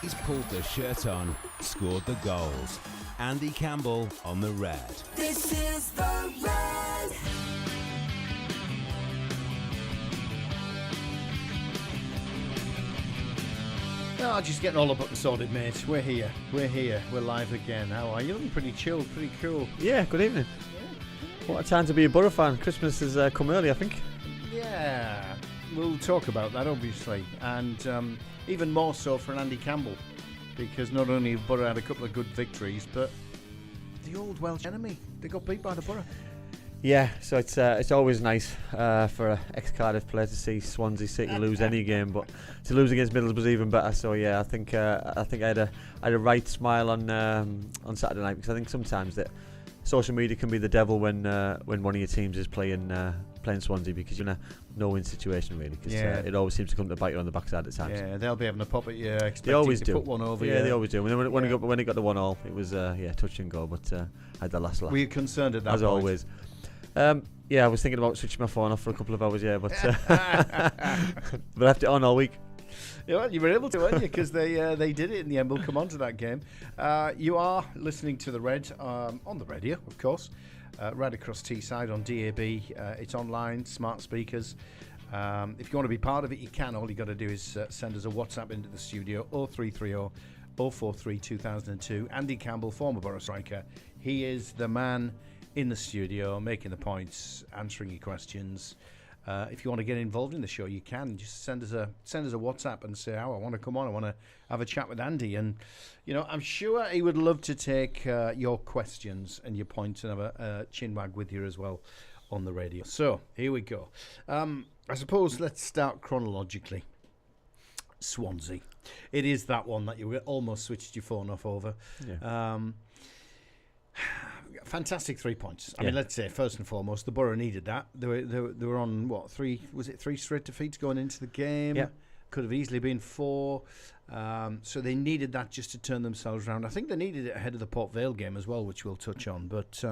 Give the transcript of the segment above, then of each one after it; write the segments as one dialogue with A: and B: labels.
A: He's pulled the shirt on, scored the goals. Andy Campbell on the Red.
B: This is the Red.
C: Oh, just getting all up and sorted, mate. We're here. We're live again. How are you? Looking pretty chilled, pretty cool.
D: Yeah, good evening. What a time to be a Boro fan. Christmas has come early, I think.
C: Yeah, we'll talk about that, obviously. And even more so for Andy Campbell. Because not only have Boro had a couple of good victories, but the old Welsh enemy, they got beat by the Boro.
D: Yeah, so it's always nice for an ex-Cardiff player to see Swansea City lose any game, but to lose against Middlesbrough is even better. So yeah, I think I had a right smile on Saturday night, because I think sometimes that social media can be the devil when one of your teams is playing Swansea, because you're in a no-win situation really. Because it always seems to come to bite you on the backside at times.
C: Yeah, they'll be having a pop at you.
D: They always
C: to
D: do.
C: Put one over.
D: Yeah, they always do. When it got the 1-1, it was touch and go, but I had the last laugh.
C: Were you concerned at that
D: as
C: point?
D: always? Yeah, I was thinking about switching my phone off for a couple of hours, but I left it on all week.
C: Yeah, well, you were able to, weren't you? Because they did it in the end. We'll come on to that game. You are listening to the Red on the radio, of course, right across Teesside on DAB. It's online, smart speakers. If you want to be part of it, you can. All you got to do is send us a WhatsApp into the studio, 0330 043 2002. Andy Campbell, former Boro striker. He is the man in the studio, making the points, answering your questions. If you want to get involved in the show, you can just send us a WhatsApp and say, "Oh, I want to come on. I want to have a chat with Andy." And I'm sure he would love to take your questions and your points and have a chinwag with you as well on the radio. So here we go. I suppose let's start chronologically. Swansea. It is that one that you almost switched your phone off over.
D: Yeah.
C: Fantastic 3 points. I mean, let's say first and foremost, the Boro needed that. They were on what, three straight defeats going into the game.
D: Yeah.
C: Could have easily been 4. So they needed that just to turn themselves around. I think they needed it ahead of the Port Vale game as well, which we'll touch on. But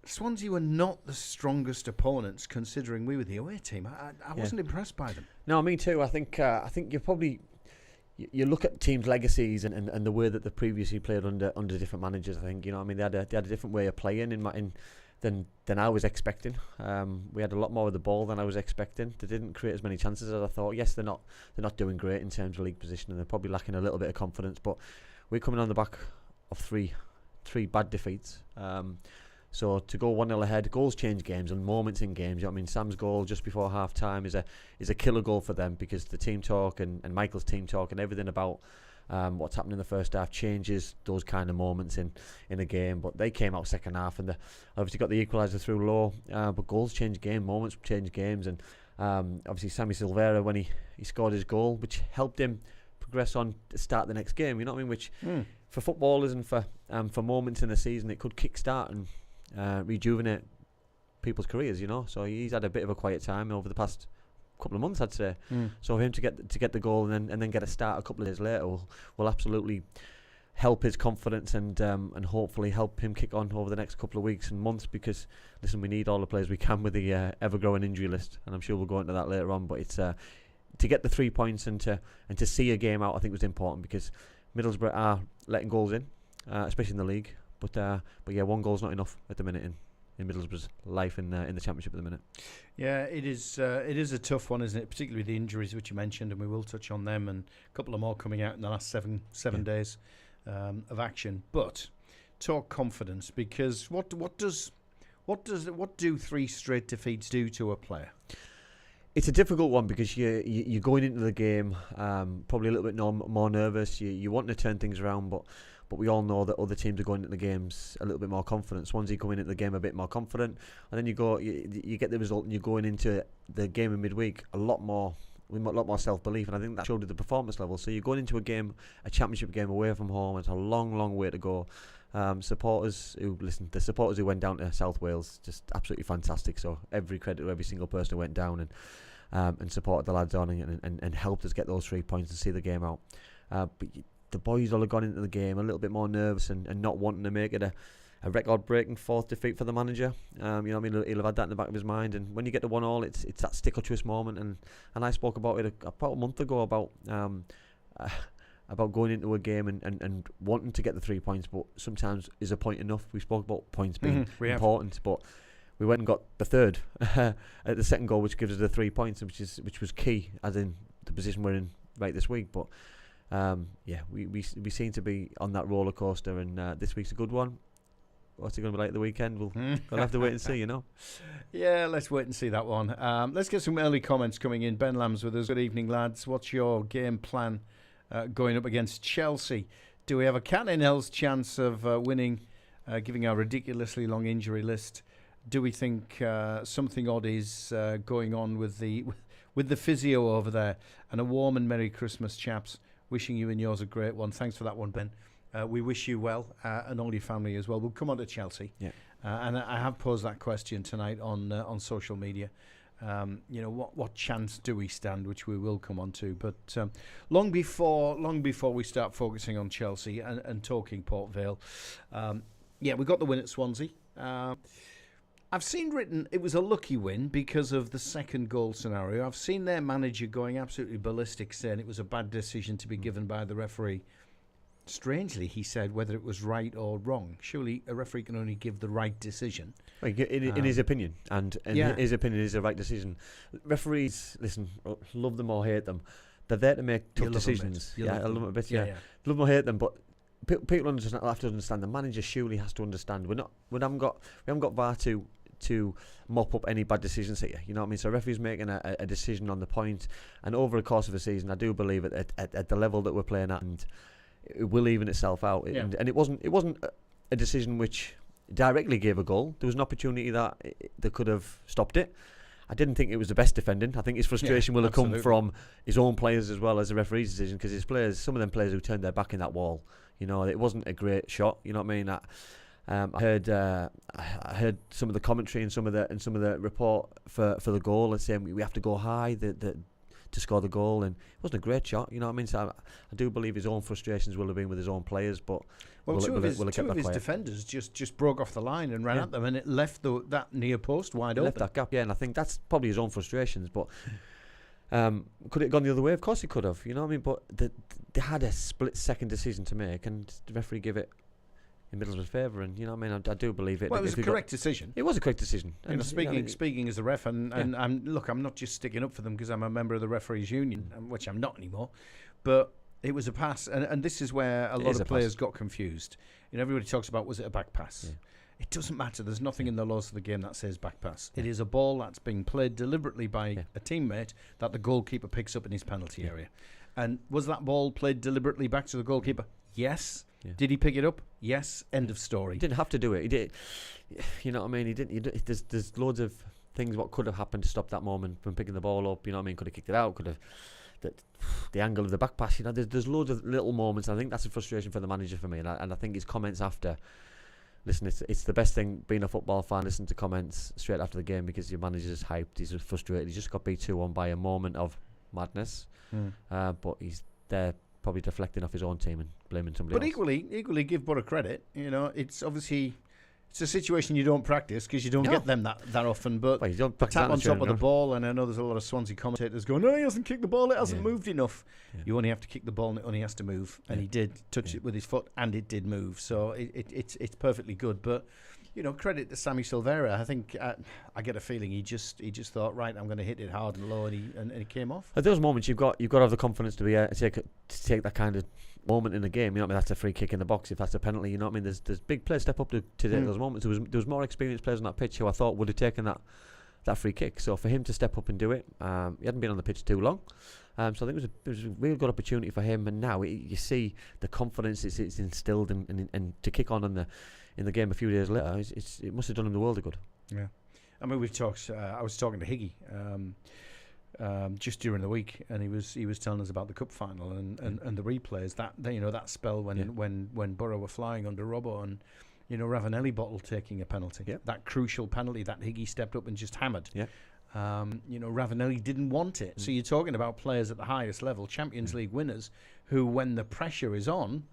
C: Swansea were not the strongest opponents, considering we were the away team. I wasn't impressed by them.
D: No, me too. I think you're probably. You look at teams' legacies and the way that they previously played under different managers. I think they had a different way of playing than I was expecting. We had a lot more of the ball than I was expecting. They didn't create as many chances as I thought. Yes, they're not doing great in terms of league position, and they're probably lacking a little bit of confidence. But we're coming on the back of three bad defeats. So to go 1-0 ahead, goals change games and moments in games. Sam's goal just before half time is a killer goal for them, because the team talk and Michael's team talk and everything about what's happened in the first half changes those kind of moments in a game. But they came out second half and they obviously got the equaliser through low. But goals change games, moments change games, and obviously Sammy Silvera, when he scored his goal, which helped him progress on to start the next game. Which for footballers and for moments in the season, it could kickstart and rejuvenate people's careers, So he's had a bit of a quiet time over the past couple of months, I'd say. So for him to get the goal and then get a start a couple of days later will absolutely help his confidence and hopefully help him kick on over the next couple of weeks and months. Because listen, we need all the players we can with the ever-growing injury list, and I'm sure we'll go into that later on. But it's to get the 3 points and to see a game out, I think was important, because Middlesbrough are letting goals in, especially in the league. But yeah, 1 goal's not enough at the minute in Middlesbrough's life in the Championship at the minute.
C: Yeah, it is a tough one, isn't it? Particularly the injuries which you mentioned, and we will touch on them, and a couple of more coming out in the last seven days of action. But talk confidence, because what do 3 straight defeats do to a player?
D: It's a difficult one, because you're going into the game probably a little bit more nervous. You want to turn things around, but we all know that other teams are going into the games a little bit more confident. Swansea coming into the game a bit more confident, and then you get the result, and you're going into the game in midweek with a lot more self-belief, and I think that showed at the performance level. So you're going into a Championship game away from home. It's a long way to go. The supporters who went down to South Wales, just absolutely fantastic. So every credit to every single person who went down and supported the lads on and helped us get those 3 points and see the game out. But the boys all have gone into the game a little bit more nervous and not wanting to make it a record-breaking 4th defeat for the manager. He'll have had that in the back of his mind. And when you get to 1-1, it's that stick or twist moment. And I spoke about it about a month ago about about going into a game and wanting to get the 3 points, but sometimes is a point enough? We spoke about points being important, but we went and got the third at the second goal, which gives us the 3 points, which was key, as in the position we're in right this week. But we seem to be on that roller coaster, and this week's a good one. What's it going to be like at the weekend? We'll have to wait and see,
C: Yeah, let's wait and see that one. Let's get some early comments coming in. Ben Lamb's with us. Good evening, lads. What's your game plan going up against Chelsea? Do we have a cat in hell's chance of winning, giving our ridiculously long injury list? Do we think something odd is going on with the physio over there? And a warm and Merry Christmas, chaps. Wishing you and yours a great one. Thanks for that one, Ben. We wish you well and all your family as well. We'll come on to Chelsea. Yeah. And I have posed that question tonight on social media. What chance do we stand, which we will come on to. But long before we start focusing on Chelsea and talking Port Vale, we got the win at Swansea. I've seen written it was a lucky win because of the second goal scenario. I've seen their manager going absolutely ballistic, saying it was a bad decision to be given by the referee. Strangely, he said whether it was right or wrong. Surely a referee can only give the right decision.
D: In his opinion, and his opinion is the right decision. Referees, listen, love them or hate them, they're there to make tough decisions. I love them a bit. Love them or hate them, but people have to understand. The manager surely has to understand. We haven't got VAR to mop up any bad decisions here. You know what I mean? So referees making a decision on the point, and over the course of a season, I do believe at the level that we're playing at, and it will even itself out. And it wasn't a decision which directly gave a goal. There was an opportunity that could have stopped it. I didn't think it was the best defending. I think his frustration will have come from his own players as well as the referee's decision, because his players, some of them players who turned their back in that wall, it wasn't a great shot. You know what I mean? I heard some of the commentary and some of the report for the goal, and saying we have to go high to score the goal, and it wasn't a great shot. You know what I mean? So I do believe his own frustrations will have been with his own players, but
C: two of his defenders just broke off the line and ran at them, and it left that near post wide open.
D: Left that gap, and I think that's probably his own frustrations. But could it have gone the other way? Of course it could have. You know what I mean? But they had a split-second decision to make, and the referee gave it in Middlesbrough's favour, and you know what I mean. I do believe it.
C: Well, it was a correct decision.
D: It was a correct decision.
C: And speaking as a ref, and I'm not just sticking up for them because I'm a member of the referees union, which I'm not anymore. But it was a pass, and this is where a lot of players got confused. Everybody talks about, was it a back pass? Yeah. It doesn't matter. There's nothing in the laws of the game that says back pass. Yeah. It is a ball that's being played deliberately by a teammate that the goalkeeper picks up in his penalty area. And was that ball played deliberately back to the goalkeeper? Yes. Yeah. Did he pick it up? Yes. End of story.
D: He didn't have to do it. He did. You know what I mean? He didn't. There's loads of things what could have happened to stop that moment from picking the ball up. You know what I mean? Could have kicked it out. Could have the angle of the back pass. There's loads of little moments. And I think that's a frustration for the manager for me. And I think his comments after. Listen, it's the best thing being a football fan. Listen to comments straight after the game, because your manager's hyped. He's frustrated. He just got beat 2-1 by a moment of madness. But he's there, probably deflecting off his own team and blaming somebody else.
C: But equally give Boro credit. It's obviously it's a situation you don't practice because you don't get them that often. But
D: you don't
C: tap on top of the ball, and I know there's a lot of Swansea commentators going, "No, he hasn't kicked the ball. It hasn't moved enough." Yeah. You only have to kick the ball, and it only has to move. And he did touch it with his foot, and it did move. So it's perfectly good. But credit to Sammy Silvera. I think I get a feeling he just thought, right, I'm going to hit it hard and low, and he came off.
D: At those moments, you've got to have the confidence to be to take that kind of moment in the game. You know what I mean? That's a free kick in the box. If that's a penalty, you know what I mean? There's big players step up to take those moments. There was more experienced players on that pitch who I thought would have taken that free kick. So for him to step up and do it, he hadn't been on the pitch too long. So I think it was a real good opportunity for him. And now you see the confidence it's instilled and to kick on in the game a few days later, it must have done him the world of good. Yeah,
C: I mean, we've talked. I was talking to Higgy just during the week, and he was telling us about the cup final and the replays that spell when Boro were flying under Robbo, and Ravanelli bottle taking a penalty, that crucial penalty that Higgy stepped up and just hammered. Yeah. Ravanelli didn't want it. So you're talking about players at the highest level, Champions League winners, who when the pressure is on,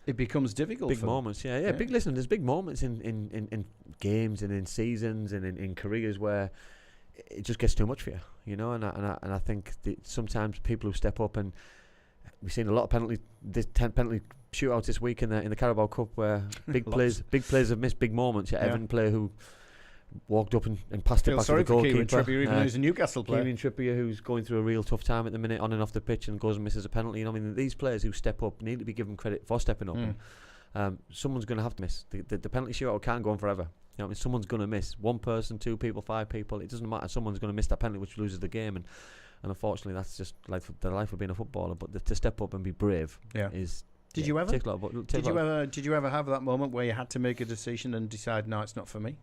C: it becomes difficult.
D: Big moments, yeah. Big. Listen, there's big moments in games and in seasons and in careers where it just gets too much for you, And I think sometimes people who step up and we've seen a lot of penalty shootouts this week in the Carabao Cup where big players have missed big moments. Everton player who walked up and passed it back to the goalkeeper.
C: Kieran Trippier, even though he's a Newcastle player.
D: Kieran Trippier, who's going through a real tough time at the minute on and off the pitch and goes and misses a penalty. You know, I mean, these players who step up need to be given credit for stepping up. And, someone's going to have to miss. The penalty shootout can't go on forever. You know, I mean, someone's going to miss. One person, two people, five people. It doesn't matter. Someone's going to miss that penalty, which loses the game. And unfortunately, that's just the life of being a footballer. But to step up and be brave is.
C: Did you ever? Did you ever have that moment where you had to make a decision and decide, no, it's not for me?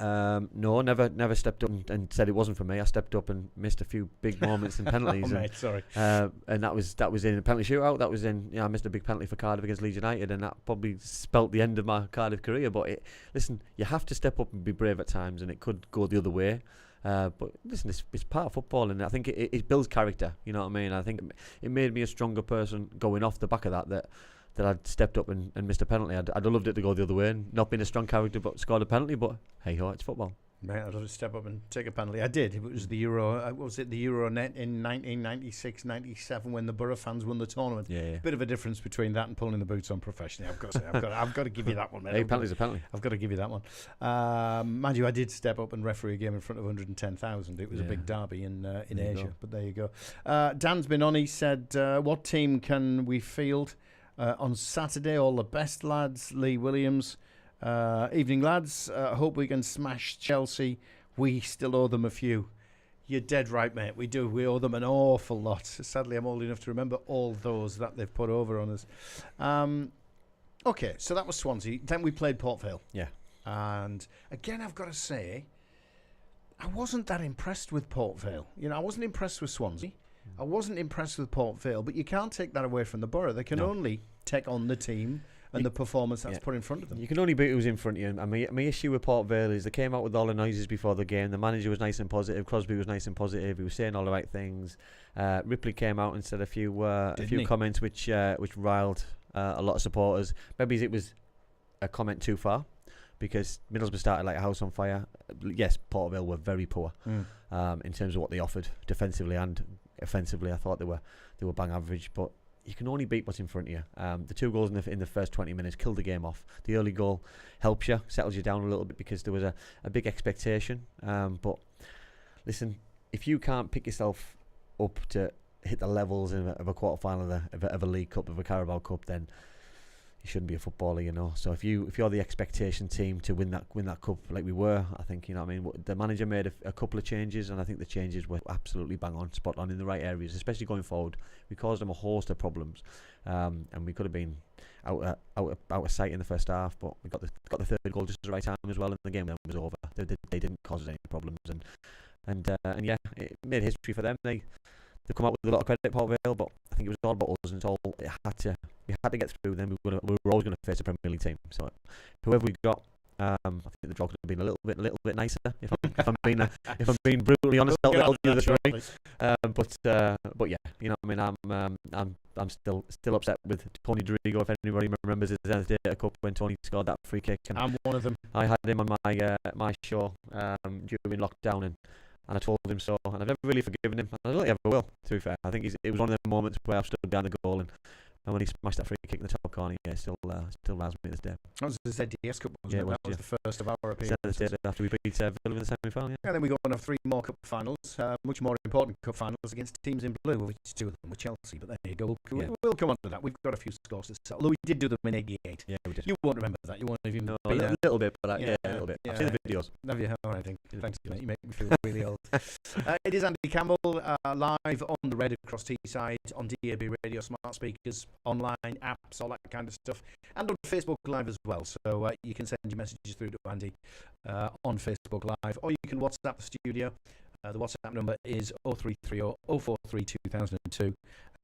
D: No, never stepped up and said it wasn't for me. I stepped up and missed a few big moments in penalties.
C: Mate, sorry.
D: And that was in a penalty shootout. That was in, I missed a big penalty for Cardiff against Leeds United, and that probably spelt the end of my Cardiff career. But listen, you have to step up and be brave at times, and it could go the other way. But listen, it's part of football, and I think it builds character. You know what I mean? I think it made me a stronger person going off the back of that I'd stepped up and missed a penalty. I'd have loved it to go the other way and not been a strong character but scored a penalty, but hey ho, it's football.
C: Mate, I'd love to step up and take a penalty. I did. It was the Euro. Was it the Euro net in 1996-97 when the Boro fans won the tournament?
D: Yeah.
C: Bit of a difference between that and pulling the boots on professionally. I've got to say, I've got to give you that one, mate.
D: Hey, penalty's a penalty.
C: I've got to give you that one. Mind you, I did step up and referee a game in front of 110,000. It was a big derby in Asia. But there you go. Dan's been on. He said, "What team can we field on Saturday? All the best, lads." Lee Williams. Evening, lads. Hope we can smash Chelsea. We still owe them a few. You're dead right, mate. We do. We owe them an awful lot. Sadly, I'm old enough to remember all those that they've put over on us. Okay, so that was Swansea. Then we played Port Vale.
D: Yeah.
C: And again, I've got to say, I wasn't that impressed with Port Vale. You know, I wasn't impressed with Swansea. I wasn't impressed with Port Vale, but you can't take that away from the Borough. They can only take on the team and the performance that's put in front of them.
D: You can only beat who's in front of you. And my issue with Port Vale is they came out with all the noises before the game. The manager was nice and positive. Crosby was nice and positive. He was saying all the right things. Ripley came out and said a few comments which riled a lot of supporters. Maybe it was a comment too far because Middlesbrough started like a house on fire. Yes, Port Vale were very poor in terms of what they offered defensively and offensively. I thought they were bang average, but you can only beat what's in front of you. The two goals in the first 20 minutes killed the game off. The early goal helps you, settles you down a little bit because there was a big expectation. But listen, if you can't pick yourself up to hit the levels of a quarter-final of a League Cup, of a Carabao Cup, then you shouldn't be a footballer, you know. So if you're the expectation team to win that cup like we were, I think, you know what I mean, the manager made a couple of changes, and I think the changes were absolutely bang on, spot on in the right areas, especially going forward. We caused them a host of problems, and we could have been out of sight in the first half, but we got the third goal just at the right time as well, and the game then was over. They didn't cause us any problems, and yeah, it made history for them. They come out with a lot of credit, Port Vale, but I think it was all about us, and we had to get through. Then we were always going to face a Premier League team. So whoever we got, I think the draw could have been a little bit nicer. If I'm being brutally honest, the other three. But yeah, you know what I mean. I'm still upset with Tony Dorigo. If anybody remembers his Zenith Data Cup when Tony scored that free kick, and
C: I'm one of them.
D: I had him on my show during lockdown, and I told him so, and I've never really forgiven him. I don't think I ever will, to be fair. I think it was one of the moments where I've stood behind the goal, and when he smashed that free kick in the top corner, yeah, it still riles me to this day.
C: That was the ZDS Cup, wasn't it? That was the first of our appearances.
D: After we beat Villa in the semi-final, yeah.
C: And then we go on to have 3 more cup finals, much more important cup finals against teams in blue, which 2 of them were Chelsea, but there you go. We'll come on to that. We've got a few scores to settle, although we did do them in 88.
D: Yeah, we did.
C: You won't remember that. You won't even
D: a little bit, but a little bit.
C: Yeah.
D: I've seen the videos.
C: Have you? All right, thanks, mate. You make me feel really old. It is Andy Campbell, live on the Red across Teesside, on DAB radio, smart speakers, online apps, all that kind of stuff, and on Facebook Live as well. So you can send your messages through to Andy on Facebook Live, or you can WhatsApp the studio. The WhatsApp number is 0330 043 2002.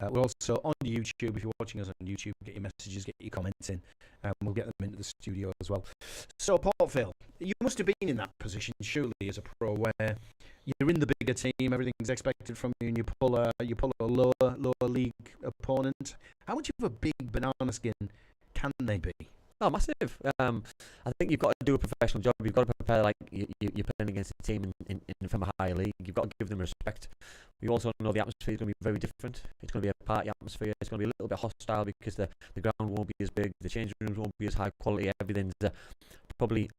C: We're also on YouTube. If you're watching us on YouTube, get your messages, get your comments in, and we'll get them into the studio as well. So, Port Vale, you must have been in that position, surely, as a pro, where you're in the bigger team, everything's expected from you, and you pull a lower league opponent. How much of a big banana skin can they be?
D: Oh, massive. I think you've got to do a professional job. You've got to prepare like you're playing against a team from a higher league. You've got to give them respect. We also know the atmosphere is going to be very different. It's going to be a party atmosphere. It's going to be a little bit hostile because the ground won't be as big. The changing rooms won't be as high quality. Everything's probably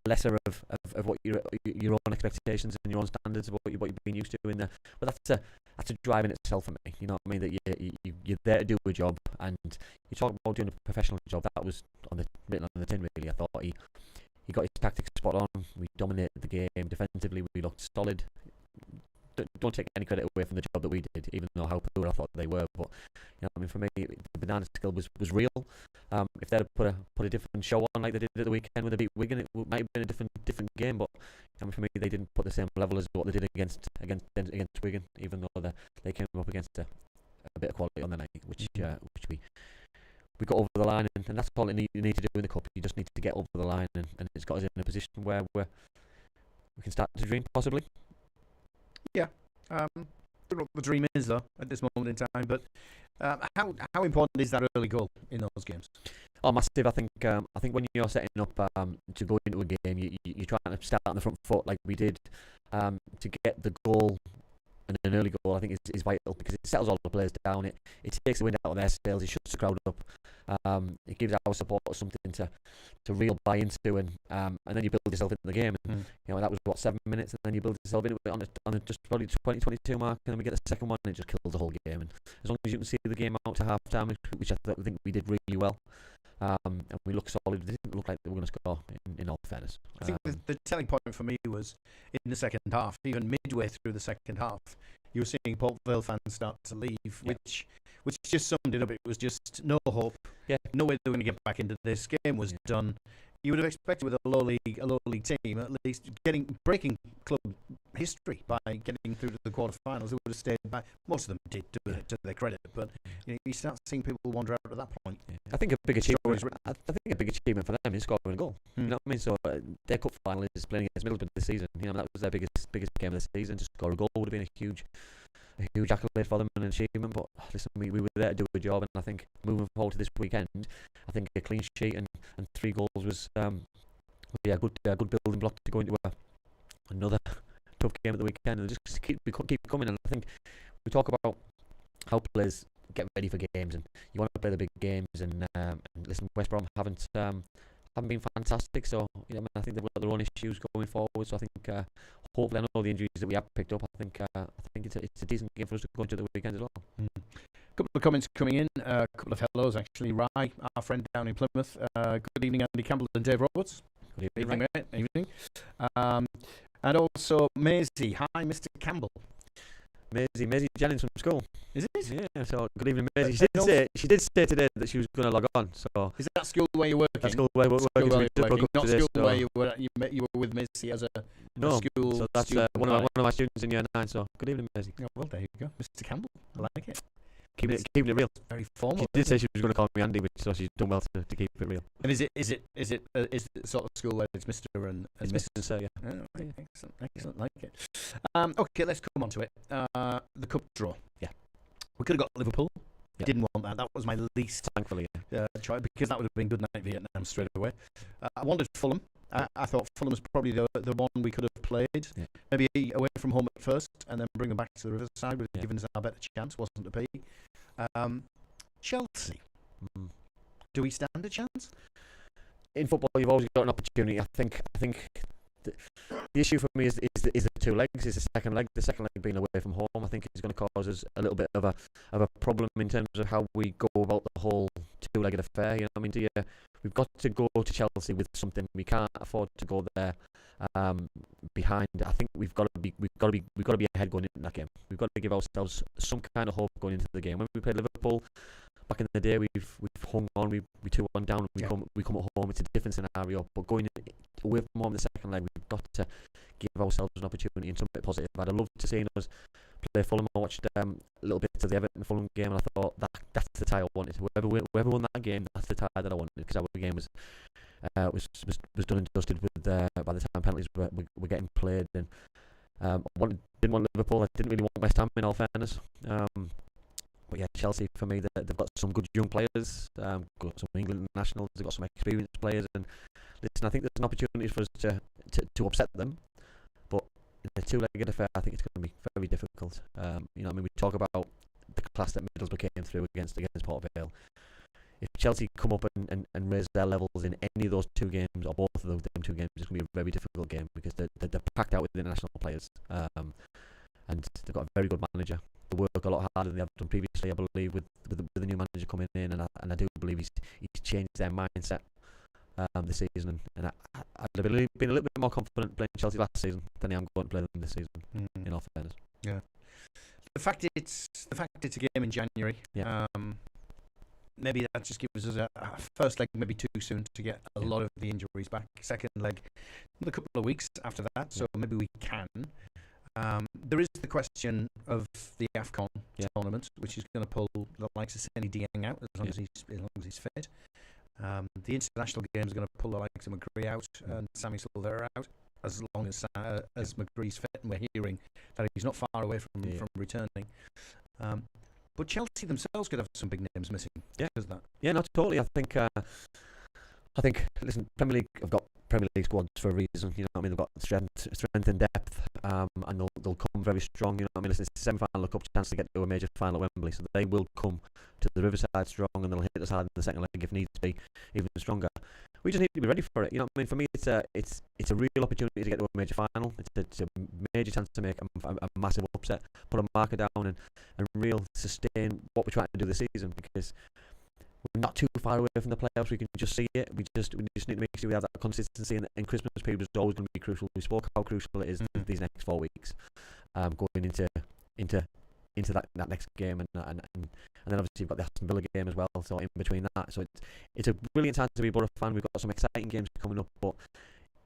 D: lesser of what your own expectations and your own standards of what you've been used to in there. But that's a drive in itself for me. You know what I mean? That you're there to do a job, and you talk about doing a professional job. That was written on the tin. Really, I thought he got his tactics spot on. We dominated the game defensively. We looked solid. Don't take any credit away from the job that we did, even though how poor I thought they were. But you know, I mean, for me, the banana skill was real. If they'd put a different show on like they did at the weekend when they beat Wigan, it might have been a different game. But I mean, for me, they didn't put the same level as what they did against Wigan, even though they came up against a bit of quality on the night, which we got over the line, and that's all you need to do in the cup. You just need to get over the line, and it's got us in a position where we can start to dream possibly.
C: Yeah. I don't know what the dream is though at this moment in time, but how important is that early goal in those games?
D: Oh, massive! I think when you're setting up to go into a game, you're trying to start on the front foot like we did. To get the goal and an early goal, I think is vital because it settles all the players down. It takes the wind out of their sails. It shuts the crowd up. It gives our supporters something to real buy into, and then you build yourself into the game. And, you know, that was 7 minutes, and then you build yourself into it on a just probably 20-22 mark, and then we get the second one, and it just kills the whole game. And as long as you can see the game out to half time, which I think we did really well. And we looked solid. It didn't look like they were going to score, in all fairness.
C: I think the telling point for me was in the second half, even midway through the second half, you were seeing Port Vale fans start to leave, which just summed it up. It was just no hope, no way they were going to get back into this. Game was done. You would have expected with a low league team, at least breaking club history by getting through to the quarterfinals. They would have stayed back. Most of them did do it to their credit, but you start seeing people wander out at that point.
D: I think a big achievement for them is scoring a goal. You know what I mean? So their cup final is playing against Middlesbrough this season. You know, that was their biggest game of the season. To score a goal would have been a huge accolade for them and an achievement. But listen, we were there to do a job, and I think moving forward to this weekend, I think a clean sheet and 3 goals was a good building block to go into another tough game at the weekend, and just keep coming. And I think we talk about how players get ready for games, and you want to play the big games, and listen, West Brom haven't been fantastic. So you know, I think they've got their own issues going forward. So I think hopefully, I know the injuries that we have picked up. I think it's a decent game for us to go into the weekend as well.
C: A couple of comments coming in. A couple of hellos actually. Rye, our friend down in Plymouth. Good evening, Andy Campbell and Dave Roberts.
D: Good
C: evening, mate. Evening. And also Maisie. Hi, Mr. Campbell.
D: Maisie Jennings from school.
C: Is it?
D: Yeah. So good evening, Maisie. She did say today that she was going to log on. So
C: is that school where you're working?
D: That's school where we're working.
C: Not school where you were with Maisie as a school.
D: So that's one of my students in year 9. So good evening, Maisie.
C: Oh, well, there you go, Mr. Campbell. I like it.
D: Keeping it real.
C: Very formal.
D: She did say she was going to call me Andy, so she's done well to keep it real.
C: And is it sort of school where it's Mr. and
D: Mr. and Sir, yeah.
C: Oh, right. Excellent, like it. Okay, let's come on to it. The cup draw.
D: Yeah.
C: We could have got Liverpool. Yeah. Didn't want that. That was my least
D: thankfully
C: choice, because that would have been good night Vietnam straight away. I wanted Fulham. I thought Fulham was probably the one we could have played. Yeah. Maybe away from home at first, and then bring them back to the Riverside would have given us a better chance. Wasn't to be. Chelsea. Do we stand a chance?
D: In football, you've always got an opportunity. I think the issue for me is the 2 legs. Is the second leg. The second leg being away from home, I think, is going to cause us a little bit of a problem in terms of how we go about the whole 2-legged affair. You know, I mean, we've got to go to Chelsea with something. We can't afford to go there behind. I think we've got to be ahead going into that game. We've got to give ourselves some kind of hope going into the game. When we played Liverpool back in the day, we've hung on. We 2-1 down. We come at home. It's a different scenario. But going away from home in the second leg, we've got to give ourselves an opportunity and something positive. I'd have loved to see us play Fulham. I watched a little bit of the Everton Fulham game, and I thought that's the tie I wanted. Whoever won that game, that's the tie that I wanted, because our game was done and dusted with by the time penalties were getting played. And didn't want Liverpool. I didn't really want West Ham, in all fairness. yeah, Chelsea for me, they've got some good young players, got some England nationals, they've got some experienced players, and listen, I think there's an opportunity for us to upset them, but in a two-legged affair, I think it's going to be very difficult. We talk about the class that Middlesbrough came through against Port Vale. If Chelsea come up and raise their levels in any of those two games, or both of them two games, it's going to be a very difficult game because they're packed out with international players, and they've got a very good manager. They work a lot harder than they have done previously, I believe, with the new manager coming in, and I do believe he's changed their mindset this season, and I'd have been a little bit more confident playing Chelsea last season than I am going to play them this season. In all fairness,
C: yeah. The fact it's a game in January.
D: Yeah.
C: Maybe that just gives us a first leg maybe too soon to get a lot of the injuries back. Second leg, another couple of weeks after that, so maybe we can. There is the question of the AFCON tournament, which is going to pull the likes of Senny Dieng out as long as he's fit. The international games are going to pull the likes of McGree out and Sammy Silvera out as long as McGree's fit, and we're hearing that he's not far away from returning. But Chelsea themselves could have some big names missing.
D: Yeah,
C: is that?
D: Yeah, not totally. I think. Listen, Premier League have got Premier League squads for a reason. You know what I mean? They've got strength and depth, and they'll come very strong. You know what I mean? Listen, it's the semi-final cup chance to get to a major final at Wembley, so they will come to the Riverside strong, and they'll hit us hard in the second leg if needs be, even stronger. We just need to be ready for it. You know what I mean? For me, it's a real opportunity to get to a major final. It's a major chance to make a massive upset, put a marker down, and real sustain what we're trying to do this season, because we're not too far away from the playoffs. We can just see it. We just need to make sure we have that consistency. And Christmas period is always going to be crucial. We spoke how crucial it is these next 4 weeks, going into that next game, and then obviously you've got the Aston Villa game as well. So in between that, so it's a brilliant time to be a Boro fan. We've got some exciting games coming up, but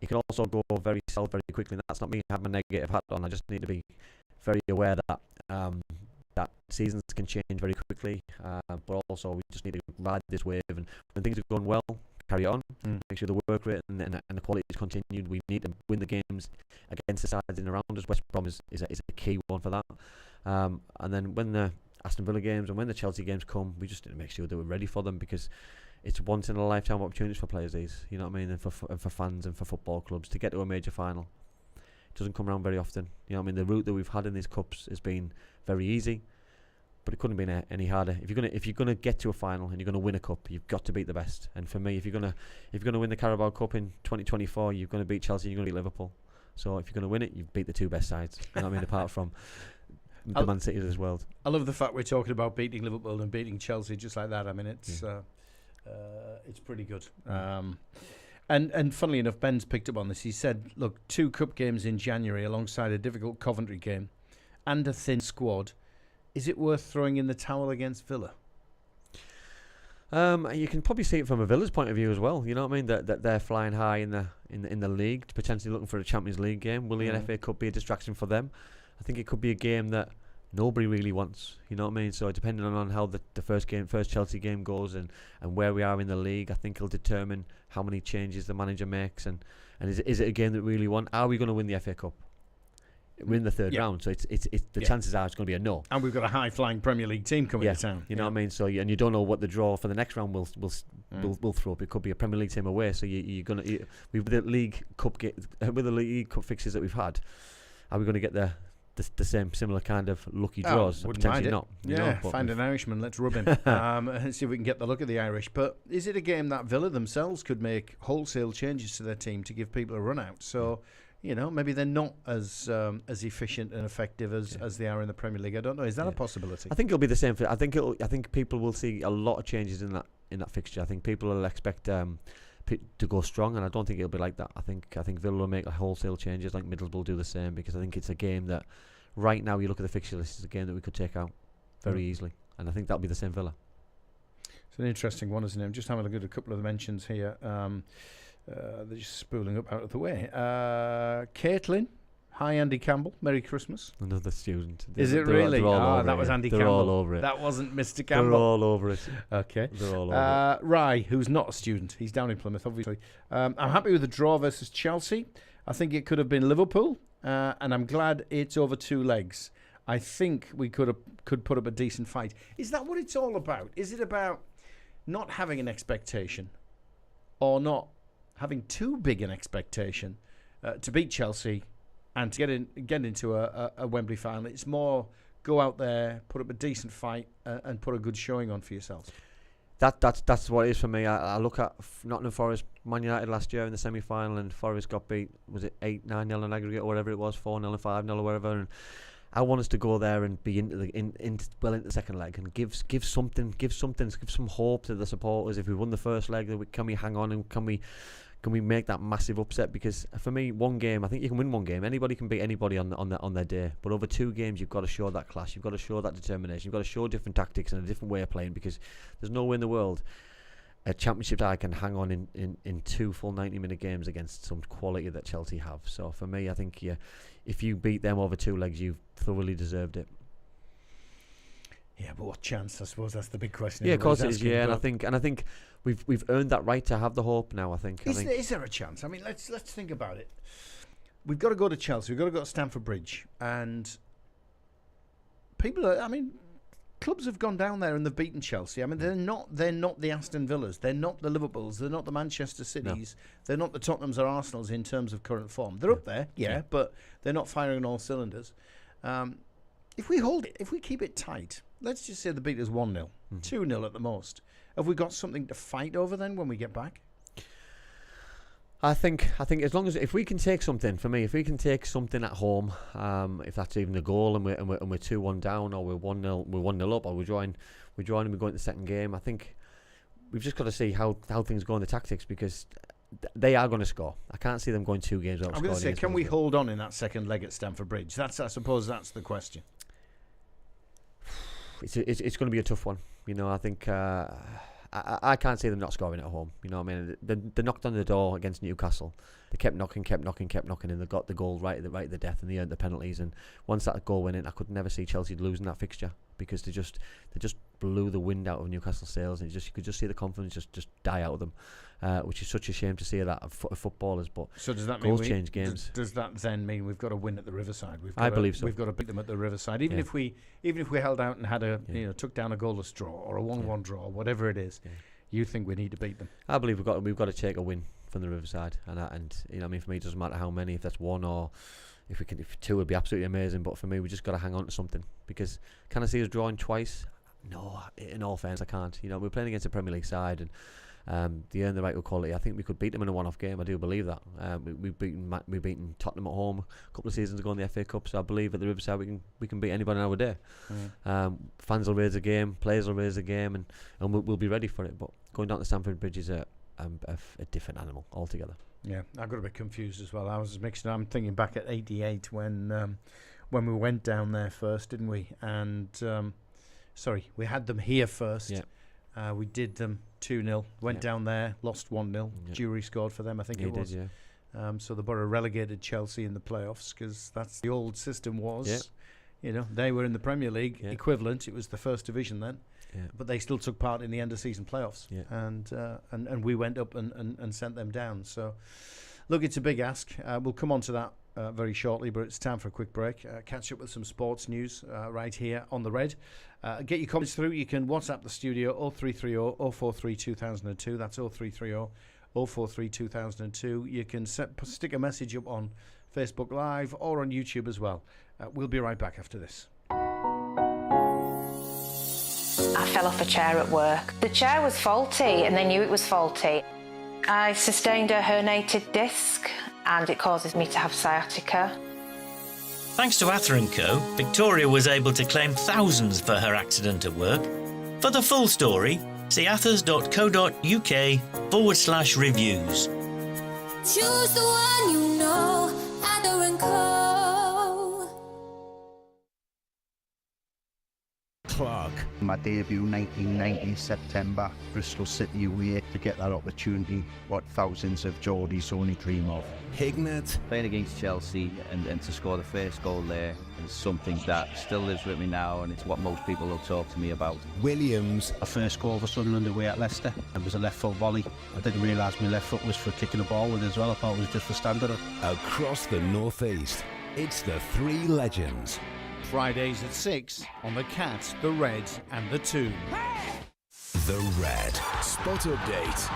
D: it can also go very south very quickly. And that's not me having a negative hat on. I just need to be very aware that that seasons can change very quickly, but also we just need to ride this wave, and when things are going well, carry on, make sure the work rate and the quality is continued. We need to win the games against the sides in and around us. West Brom is a key one for that, and then when the Aston Villa games and when the Chelsea games come, we just need to make sure that we're ready for them, because it's once in a lifetime opportunities for players, these, you know what I mean, and for fans and for football clubs to get to a major final. It doesn't come around very often. You know what I mean? The route that we've had in these cups has been very easy, but it couldn't have been any harder. If you're gonna get to a final and you're gonna win a cup, you've got to beat the best. And for me, if you're gonna win the Carabao Cup in 2024, you're gonna beat Chelsea, you're gonna beat Liverpool. So if you're gonna win it, you've beat the two best sides. You know what I mean? Apart from the Man City of this world.
C: I love the fact we're talking about beating Liverpool and beating Chelsea just like that. I mean, it's pretty good. And funnily enough, Ben's picked up on this. He said, look, 2 cup games in January alongside a difficult Coventry game and a thin squad. Is it worth throwing in the towel against Villa?
D: You can probably see it from a Villa's point of view as well. You know what I mean? That they're flying high in the league, potentially looking for a Champions League game. Will the FA Cup be a distraction for them? I think it could be a game that nobody really wants. You know what I mean? So depending on how the first Chelsea game goes and where we are in the league, I think it'll determine how many changes the manager makes, and is it a game that we really want? Are we going to win the FA Cup? We're in the third round, so it's the chances are it's going to be a no.
C: And we've got a high-flying Premier League team coming to town.
D: You know what I mean? So and you don't know what the draw for the next round will throw up. It could be a Premier League team away. So with the League Cup fixes that we've had, are we going to get the same similar kind of lucky draws? Potentially not.
C: Find an Irishman, let's rub him, and see if we can get the look of the Irish. But is it a game that Villa themselves could make wholesale changes to their team to give people a run out? So. You know, maybe they're not as efficient and effective as they are in the Premier League. I don't know. Is that a possibility?
D: I think it'll be the same. I think people will see a lot of changes in that fixture. I think people will expect to go strong, and I don't think it'll be like that. I think Villa will make wholesale changes, like Middlesbrough will do the same, because I think it's a game that right now you look at the fixture list, it's a game that we could take out very easily, and I think that'll be the same Villa.
C: It's an interesting one, isn't it? I'm just having a look at a couple of the mentions here. They're just spooling up out of the way. Caitlin, hi Andy Campbell, Merry Christmas.
D: Another student.
C: Is it really? That was Andy Campbell.
D: They're all over it.
C: That wasn't Mr. Campbell.
D: They're all over it.
C: Okay.
D: They're all over it.
C: Rye, who's not a student, he's down in Plymouth, obviously. I'm happy with the draw versus Chelsea. I think it could have been Liverpool, and I'm glad it's over 2 legs. I think we could put up a decent fight. Is that what it's all about? Is it about not having an expectation, or not having too big an expectation to beat Chelsea and to get into a Wembley final? It's more go out there, put up a decent fight, and put a good showing on for yourselves.
D: That's what it is for me. I look at Nottingham Forest, Man United last year in the semi-final, and Forest got beat. Was it 8-9-0 in aggregate or whatever it was, 4-0 and 5-0 or whatever? And I want us to go there and be into the second leg and give some hope to the supporters. If we won the first leg, can we hang on, and can we make that massive upset? Because for me, one game, I think you can win one game. Anybody can beat anybody on their day. But over 2 games, you've got to show that class. You've got to show that determination. You've got to show different tactics and a different way of playing. Because there's no way in the world a championship side can hang on in 2 full 90-minute games against some quality that Chelsea have. So for me, I think if you beat them over 2 legs, you've thoroughly deserved it.
C: Yeah, but what chance? I suppose that's the big question.
D: Yeah, of course it is. Yeah, and I think we've earned that right to have the hope now. I think.
C: Is there a chance? I mean, let's think about it. We've got to go to Chelsea. We've got to go to Stamford Bridge, and clubs have gone down there and they've beaten Chelsea. I mean, they're not the Aston Villas. They're not the Liverpools. They're not the Manchester Cities. No. They're not the Tottenhams or Arsenals in terms of current form. They're up there, but they're not firing on all cylinders. If we hold it, if we keep it tight, let's just say the beat is 1-0, 2-0 at the most. Have we got something to fight over then when we get back?
D: I think as long as if we can take something, for me, if we can take something at home, if that's even the goal, and we're 2-1 down, or we're 1-0 up, or we're drawing and we go into the second game, I think we've just got to see how things go in the tactics, because they are going to score. I can't see them going 2 games without scoring.
C: I'm going to say, can we hold on in that second leg at Stamford Bridge? I suppose that's the question.
D: It's going to be a tough one. I think I can't see them not scoring at home. You know what I mean? They knocked on the door against Newcastle. They kept knocking, and they got the goal right at the death, and they earned the penalties. And once that goal went in, I could never see Chelsea losing that fixture, because they just blew the wind out of Newcastle's sails, and you could just see the confidence just die out of them, which is such a shame to see that of footballers. But
C: so does that
D: goals
C: mean
D: change games?
C: Does that then mean we've got to win at the Riverside?
D: I believe so.
C: We've got to beat them at the Riverside, even if we held out and had took down a goalless draw or a 1-1 draw, whatever it is. Yeah. You think we need to beat them? I believe
D: we've got to take a win from the Riverside, and for me, it doesn't matter how many. If that's 1 or if 2 would be absolutely amazing. But for me, we just got to hang on to something, because can I see us drawing twice? No, in all fairness, I can't. We're playing against a Premier League side, and they earn the right to quality. I think we could beat them in a one-off game. I do believe that. We've beaten Tottenham at home a couple of seasons ago in the FA Cup, so I believe at the Riverside we can beat anybody nowadays. Fans will raise a game, players will raise a game, and we'll be ready for it. But going down to Stamford Bridge is a different animal altogether. Yeah, I got a bit confused as well. I was mixing. I'm thinking back at '88 when we went down there first, didn't we? And we had them here first. Yeah. We did them 2-0. Went down there, lost 1-0. Yeah. Jury scored for them, I think it was. Did, yeah. So the Boro relegated Chelsea in the playoffs, because that's the old system was. Yeah. They were in the Premier League equivalent. It was the first division then. Yeah. But they still took part in the end of season playoffs. Yeah. And we went up and sent them down. So, look, it's a big ask. We'll come on to that very shortly, but it's time for a quick break. Catch up with some sports news right here on the Red. Get your comments through. You can WhatsApp the studio 0330 043 2002. That's 0330 043 2002. You can stick a message up on Facebook Live or on YouTube as well. We'll be right back after this.
E: I fell off a chair at work. The chair was faulty and they knew it was faulty. I sustained a herniated disc and it causes me to have sciatica.
F: Thanks to Ather & Co, Victoria was able to claim thousands for her accident at work. For the full story, see athers.co.uk/reviews.
B: Choose the one you know, Ather & Co.
A: Clark.
G: My debut 1990 September, Bristol City away, to get that opportunity, what thousands of Geordies only dream of.
A: Hignett.
H: Playing against Chelsea and to score the first goal there is something that still lives with me now, and it's what most people will talk to me about.
A: Williams.
G: A first goal for Sunderland away at Leicester. It was a left foot volley. I didn't realise my left foot was for kicking a ball with as well. I thought it was just for standing up.
A: Across the North East, it's the three legends.
C: Fridays at 6 on the Cat, the Red and the Toon.
A: The Red Spot Update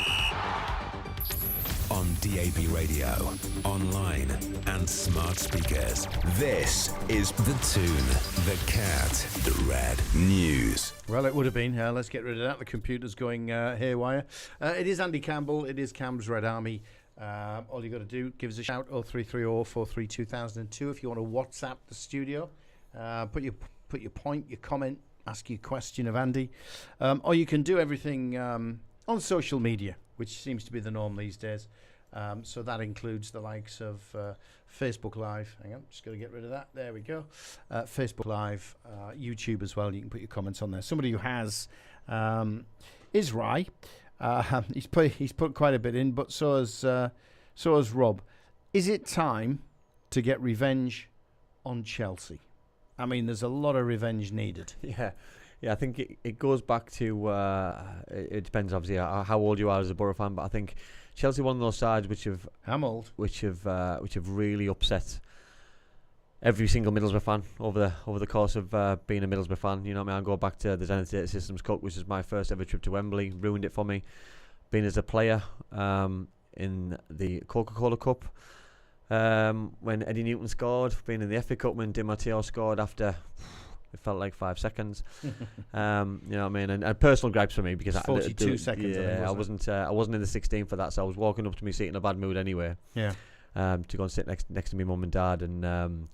A: on DAB radio, online and smart speakers. This is the Toon, the Cat, the Red News.
C: Well, it would have been. Let's get rid of that. The computer's going haywire. It is Andy Campbell. It is Cam's Red Army. All you got to do, give us a shout, 0330 43 2002 if you want to WhatsApp the studio. Put your point, your comment, ask your question of Andy. Or you can do everything on social media, which seems to be the norm these days. So that includes the likes of Facebook Live. Hang on, just got to get rid of that. There we go. Facebook Live, YouTube as well. You can put your comments on there. Somebody who has is Rye. He's put quite a bit in, but so has Rob. Is it time to get revenge on Chelsea? I mean, there's a lot of revenge needed.
D: Yeah, I think it goes back to it depends obviously how old you are as a Boro fan, but I think Chelsea one of those sides which have really upset every single Middlesbrough fan over the course of being a Middlesbrough fan. You know what I mean? I go back to the Zenith Data Systems Cup, which is my first ever trip to Wembley, ruined it for me. Being as a player in the Coca-Cola Cup, when Eddie Newton scored, being in the FA Cup when Di Matteo scored after it felt like 5 seconds. You know what I mean? And personal gripes for me because
C: 42 seconds.
D: Yeah, I wasn't in the 16 for that, so I was walking up to my seat in a bad mood anyway.
C: Yeah.
D: To go and sit next to my mum and dad, and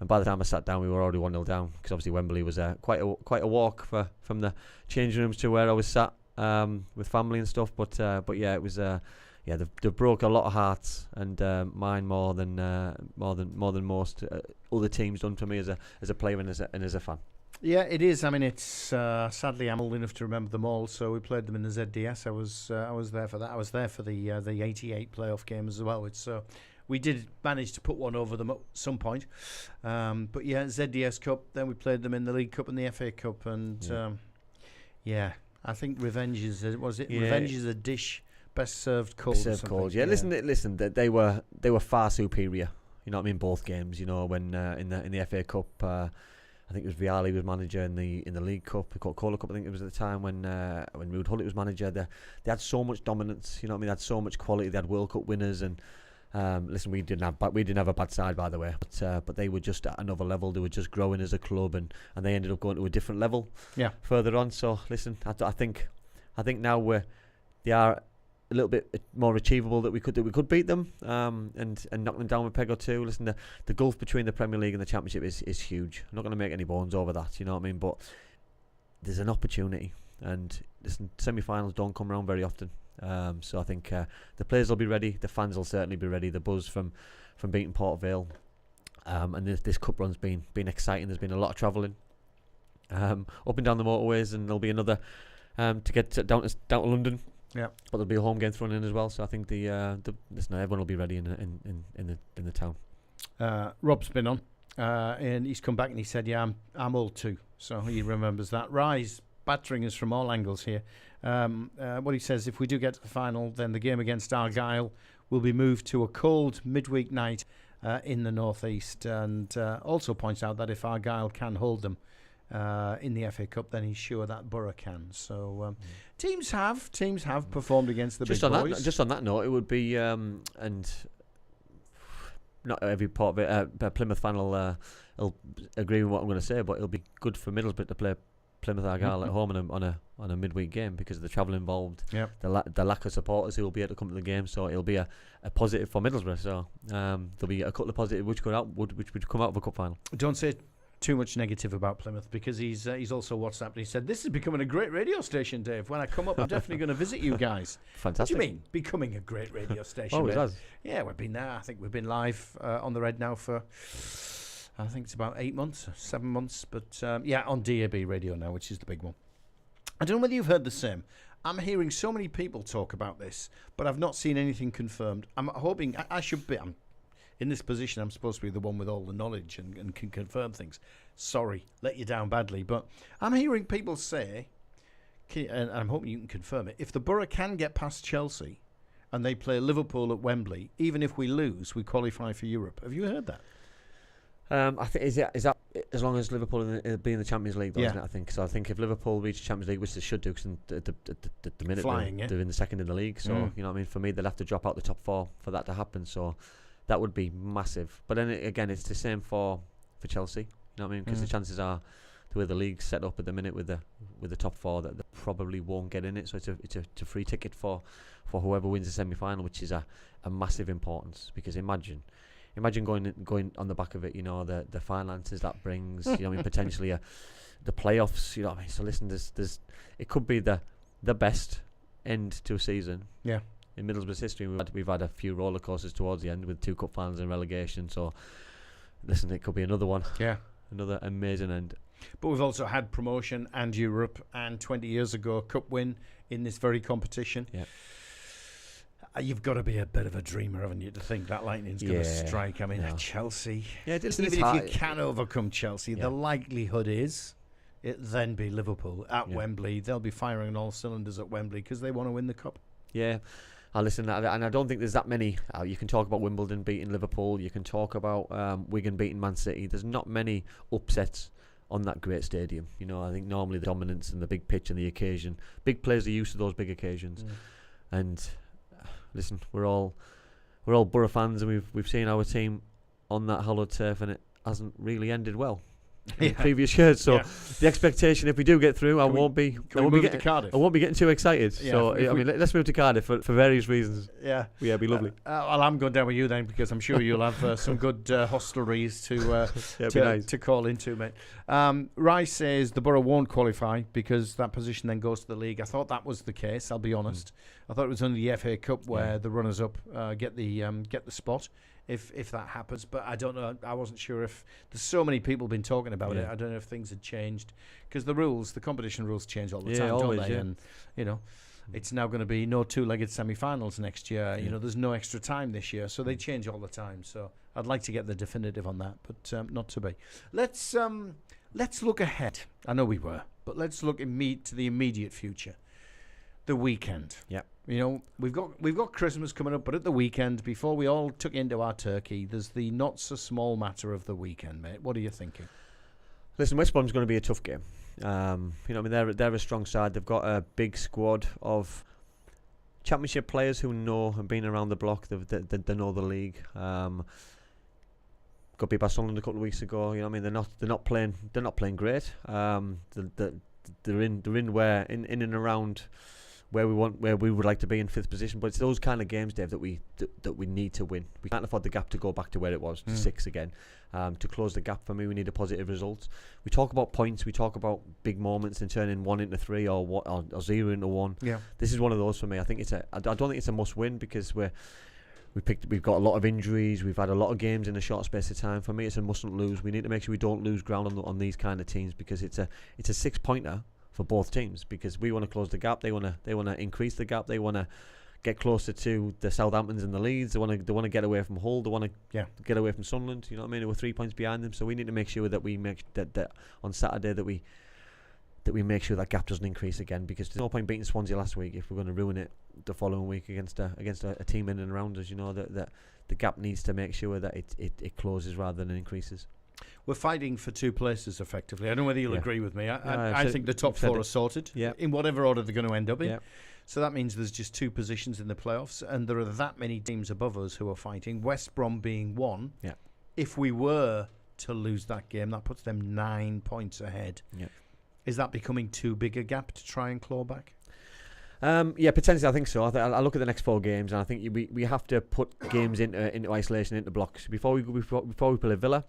D: by the time I sat down, we were already 1-0 down because obviously Wembley was quite a walk from the changing rooms to where I was sat with family and stuff. But yeah, it was they broke a lot of hearts, and mine more than most other teams done for me as a player and as a fan.
C: Yeah, it is. I mean, it's sadly I'm old enough to remember them all. So we played them in the ZDS. I was there for that. I was there for the '88 playoff game as well. So we did manage to put one over them at some point. But yeah, ZDS Cup. Then we played them in the League Cup and the FA Cup. And yeah, I think revenge is revenge is a dish best served cold.
D: Best served cold. Yeah. Listen. They were far superior. You know what I mean? Both games. You know when in the FA Cup. I think it was Vialli was manager in the League Cup, the Coca-Cola Cup. I think it was at the time when Ruud Gullit was manager. They had so much dominance. You know what I mean? They had so much quality. They had World Cup winners, and listen, we didn't have a bad side, by the way. But they were just at another level. They were just growing as a club, and they ended up going to a different level. Yeah. Further on. So listen, I think now they are a little bit more achievable that we could beat them and knock them down with a peg or two. Listen, the gulf between the Premier League and the Championship is huge. I'm not going to make any bones over that, you know what I mean? But there's an opportunity, and listen, semi-finals don't come around very often. So I think the players will be ready, the fans will certainly be ready. The buzz from beating Port Vale, and this cup run's been exciting. There's been a lot of travelling up and down the motorways, and there'll be another to get down to London. Yeah, but there'll be a home game thrown in as well, so I think listen, everyone will be ready in the town.
C: Rob's been on, and he's come back and he said, "Yeah, I'm old too," so he remembers that. Rise battering us from all angles here. What he says: if we do get to the final, then the game against Argyle will be moved to a cold midweek night in the northeast, and also points out that if Argyle can hold them in the FA Cup, then he's sure that Boro can. So teams have performed against the big boys.
D: Just on that note, it would be and not every Plymouth fan will agree with what I'm going to say, but it'll be good for Middlesbrough to play Plymouth Argyle at home on a midweek game because of the travel involved. Yep. The lack of supporters who will be able to come to the game, so it'll be a positive for Middlesbrough. So there'll be a couple of positives which would come out of a cup final.
C: Don't say too much negative about Plymouth because he's also WhatsApped and he said, "This is becoming a great radio station, Dave. When I come up, I'm definitely going to visit you guys."
D: Fantastic.
C: What do you mean, becoming a great radio station?
D: Always has.
C: Yeah, we've been there. I think we've been live on the Red now for, I think it's about 8 months, 7 months. But yeah, on DAB radio now, which is the big one. I don't know whether you've heard the same. I'm hearing so many people talk about this, but I've not seen anything confirmed. I'm hoping I should be. I'm in this position, I'm supposed to be the one with all the knowledge and can confirm things. Sorry, let you down badly. But I'm hearing people say, and I'm hoping you can confirm it, if the Boro can get past Chelsea and they play Liverpool at Wembley, even if we lose, we qualify for Europe. Have you heard that?
D: I think is that as long as Liverpool be in the Champions League, though,
C: Yeah.
D: isn't it? I think so. I think if Liverpool reach the Champions League, which they should do, because at the minute
C: Flying,
D: they're in the second in the league, so you know what I mean. For me, they'll have to drop out the top 4 for that to happen. So that would be massive. But then again, it's the same for Chelsea. You know what I mean? Because the chances are, the way the league's set up at the minute with the top 4, that they probably won't get in it. So it's a free ticket for whoever wins the semi-final, which is a massive importance. Because imagine going on the back of it, you know, the finances that brings, you know what I mean, potentially the playoffs, you know what I mean. So listen, there's it could be the best end to a season.
C: Yeah.
D: In Middlesbrough's history, we've had a few roller coasters towards the end with 2 cup finals and relegation. So listen, it could be another one.
C: Yeah.
D: Another amazing end.
C: But we've also had promotion and Europe and 20 years ago a cup win in this very competition.
D: Yeah.
C: You've got to be a bit of a dreamer, haven't you, to think that lightning's going to strike. I mean, at Chelsea.
D: Yeah,
C: Even if you can overcome Chelsea, the likelihood is it then be Liverpool at Wembley. They'll be firing on all cylinders at Wembley because they want to win the cup.
D: Yeah. Listen, and I don't think there's that many. You can talk about Wimbledon beating Liverpool. You can talk about Wigan beating Man City. There's not many upsets on that great stadium. You know, I think normally the dominance and the big pitch and the occasion, big players are used to those big occasions. And listen, we're all Boro fans, and we've seen our team on that hallowed turf, and it hasn't really ended well in previous years. So the expectation, if we do get through, I won't be getting too excited.
C: Yeah,
D: so I mean, let's move to Cardiff for various reasons.
C: Yeah,
D: it'd be lovely.
C: Well, I'm going down with you then, because I'm sure you'll have some good hostelries to call into, mate. Rice says the Boro won't qualify because that position then goes to the league. I thought that was the case. I'll be honest. I thought it was only the FA Cup where the runners-up get the spot. If that happens, but I don't know. I wasn't sure if there's so many people been talking about it. I don't know if things had changed, because the competition rules change all the time,
D: always,
C: don't they? And you know, it's now going to be no 2-legged semi-finals next year. You know, there's no extra time this year, so they change all the time. So I'd like to get the definitive on that, but not to be. Let's look ahead. I know we were, but let's look to the immediate future. The weekend.
D: Yeah.
C: You know, we've got Christmas coming up, but at the weekend, before we all took into our turkey, there's the not so small matter of the weekend, mate. What are you thinking?
D: Listen, West Brom's going to be a tough game. You know, I mean, they're a strong side. They've got a big squad of Championship players who know and been around the block. They know the league. Got beat by Sunderland a couple of weeks ago. You know, what I mean, they're not playing great. They're in and around where we would like to be in 5th position, but it's those kind of games, Dave, that we need to win. We can't afford the gap to go back to where it was, to 6 again. To close the gap, for me, we need a positive result. We talk about points, we talk about big moments and turning 1 into 3 or 0 into 1.
C: Yeah,
D: this is one of those for me. I don't think it's a must win, because we've got a lot of injuries. We've had a lot of games in a short space of time. For me, it's a mustn't lose. We need to make sure we don't lose ground on these kind of teams, because it's a 6-pointer for both teams, because we want to close the gap. They want to increase the gap. They want to get closer to the Southamptons and the Leeds. They want to get away from Hull. They want to get away from Sunderland. You know what I mean? We're 3 points behind them, so we need to make sure that we make that on Saturday that we make sure that gap doesn't increase again, because there's no point beating Swansea last week if we're going to ruin it the following week against a team in and around us. You know, that the gap needs to make sure that it closes rather than increases.
C: We're fighting for 2 places, effectively. I don't know whether you'll agree with me. I think the top 4 are sorted, in whatever order they're going to end up in. So that means there's just 2 positions in the playoffs, and there are that many teams above us who are fighting, West Brom being one. If we were to lose that game, that puts them 9 points ahead. Is that becoming too big a gap to try and claw back?
D: Potentially, I think so. I look at the next 4 games, and I think we have to put games into isolation, into blocks. Before we play Villa,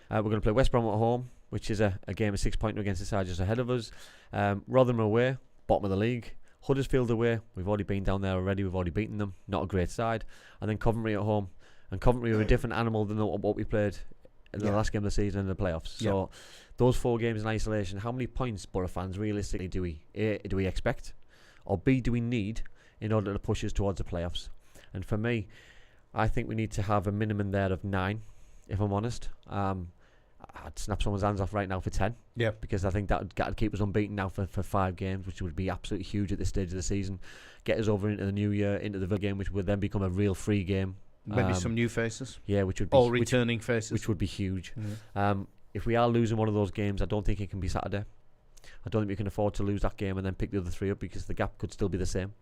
D: we're going to play West Brom at home, which is a game of 6-pointer against the side just ahead of us. Rotherham away, bottom of the league. Huddersfield away, we've already been down there already. We've already beaten them. Not a great side. And then Coventry at home, and Coventry are a different animal than what we played in the last game of the season in the playoffs. So those 4 games in isolation, how many points, Boro fans, realistically do we expect, or B, do we need in order to push us towards the playoffs? And for me, I think we need to have a minimum there of 9, if I'm honest. I'd snap someone's hands off right now for 10.
C: Yeah.
D: Because I think that would keep us unbeaten now for 5 games, which would be absolutely huge at this stage of the season. Get us over into the new year, into the Villa game, which would then become a real free game
C: Maybe some new faces.
D: Yeah, which would be
C: All returning faces.
D: which would be huge. If we are losing one of those games, I don't think it can be Saturday. I don't think we can afford to lose that game and then pick the other 3 up, because the gap could still be the same.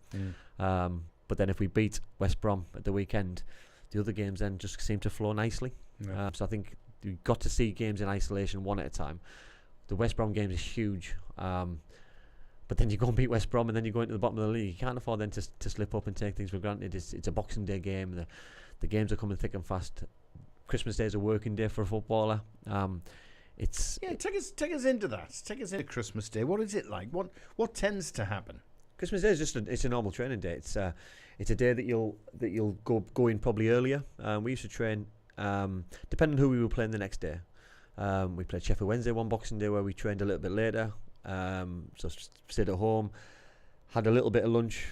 D: But then if we beat West Brom at the weekend, the other games then just seem to flow nicely. So I think you've got to see games in isolation one at a time. The West Brom game is huge. But then you go and beat West Brom and then you go into the bottom of the league. You can't afford then to slip up and take things for granted. It's a Boxing Day game. The games are coming thick and fast. Christmas Day is a working day for a footballer.
C: Take us into that. Take us into Christmas Day. What is it like? What tends to happen?
D: Christmas Day is just it's a normal training day. It's a day that you'll go in probably earlier. We used to train depending on who we were playing the next day. We played Sheffield Wednesday one Boxing Day where we trained a little bit later. So stayed at home, had a little bit of lunch,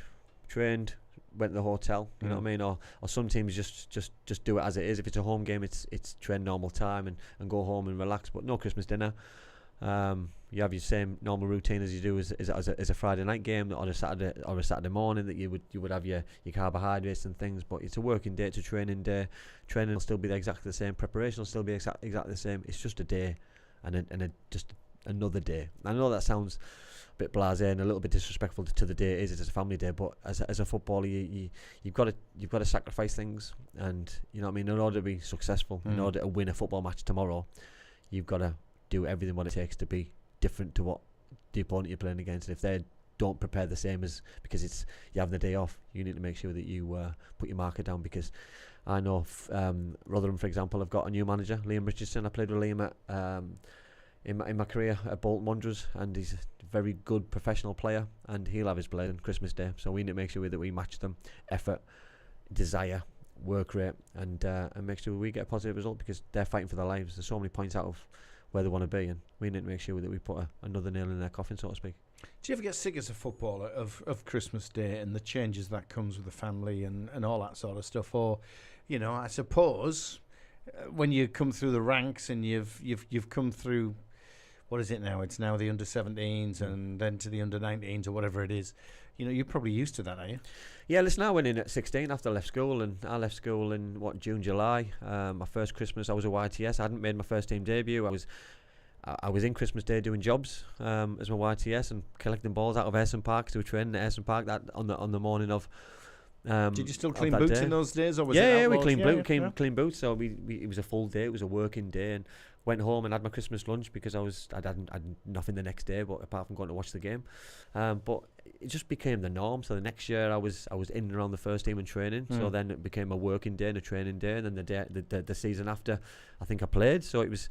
D: trained, went to the hotel. You know what I mean? Or some teams just do it as it is. If it's a home game, it's train normal time and go home and relax. But no Christmas dinner. You have your same normal routine as you do as a Friday night game or a Saturday morning, that you would have your carbohydrates and things. But it's a working day, it's a training day. Training will still be exactly the same. Preparation will still be exactly the same. It's just a day and just another day. I know that sounds a bit blasé and a little bit disrespectful to the day it is. It's a family day, but as a footballer, you've got to sacrifice things, and you know what I mean. In order to be successful, in order to win a football match tomorrow, you've got to do everything what it takes to be different to what the opponent you're playing against. If they don't prepare the same as, because it's you have the day off, you need to make sure that you put your marker down. Because I know Rotherham, for example, have got a new manager, Liam Richardson. I played with Liam at in my career at Bolton Wanderers, and he's a very good professional player, and he'll have his players on Christmas Day. So we need to make sure that we match them effort, desire, work rate, and make sure we get a positive result, because they're fighting for their lives. There's so many points out of where they want to be, and we need to make sure that we put another nail in their coffin, so to speak.
C: Do you ever get sick as a footballer of Christmas Day and the changes that comes with the family and all that sort of stuff? Or, you know, I suppose when you come through the ranks and you've come through, what is it now? It's now the under-17s and then to the under-19s or whatever it is. You know, you're probably used to that, are you?
D: Yeah, listen, I went in at 16 after I left school, and I left school in, June, July. My first Christmas, I was a YTS. I hadn't made my first team debut. I was in Christmas Day doing jobs as my YTS and collecting balls out of Ayresome Park. So we were training at Ayresome Park that on the morning of.
C: Did you still clean boots in those days, or was
D: we cleaned boots. So it was a full day. It was a working day, and went home and had my Christmas lunch because I'd nothing the next day, but apart from going to watch the game. But it just became the norm. So the next year I was in and around the first team and training. So then it became a working day and a training day, and then the season after, I think I played. So it was.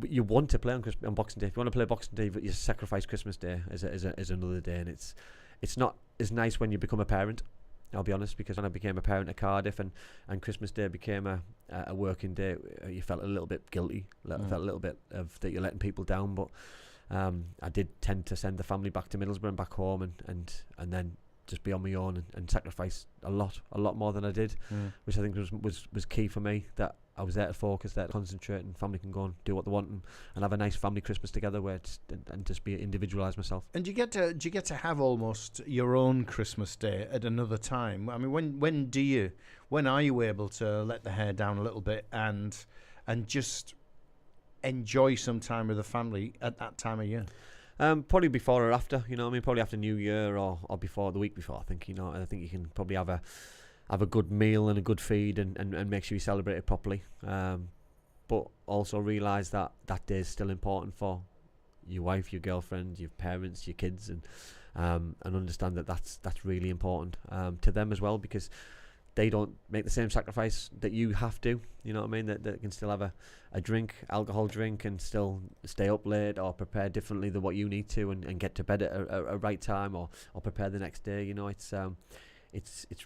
D: You want to play on Boxing Day. If you want to play Boxing Day, you sacrifice Christmas Day as another day, and it's not as nice when you become a parent. I'll be honest, because when I became a parent at Cardiff and Christmas Day became a working day, you felt a little bit guilty, felt a little bit of that you're letting people down. But I did tend to send the family back to Middlesbrough and back home, and then just be on my own and sacrifice a lot more than I did, which I think was key for me, that I was there to focus, there to concentrate, and family can go and do what they want and have a nice family Christmas together and just be individualise myself. And
C: do you get to have almost your own Christmas Day at another time? I mean, when are you able to let the hair down a little bit and just enjoy some time with the family at that time of year?
D: Probably before or after, you know what I mean? Probably after New Year or before, the week before, I think, I think you can probably have a good meal and a good feed and make sure you celebrate it properly. But also realise that day is still important for your wife, your girlfriend, your parents, your kids, and understand that that's really important to them as well, because they don't make the same sacrifice that you have to, you know what I mean? That can still have a drink, alcohol drink, and still stay up late or prepare differently than what you need to and get to bed at a right time or prepare the next day. You know, it's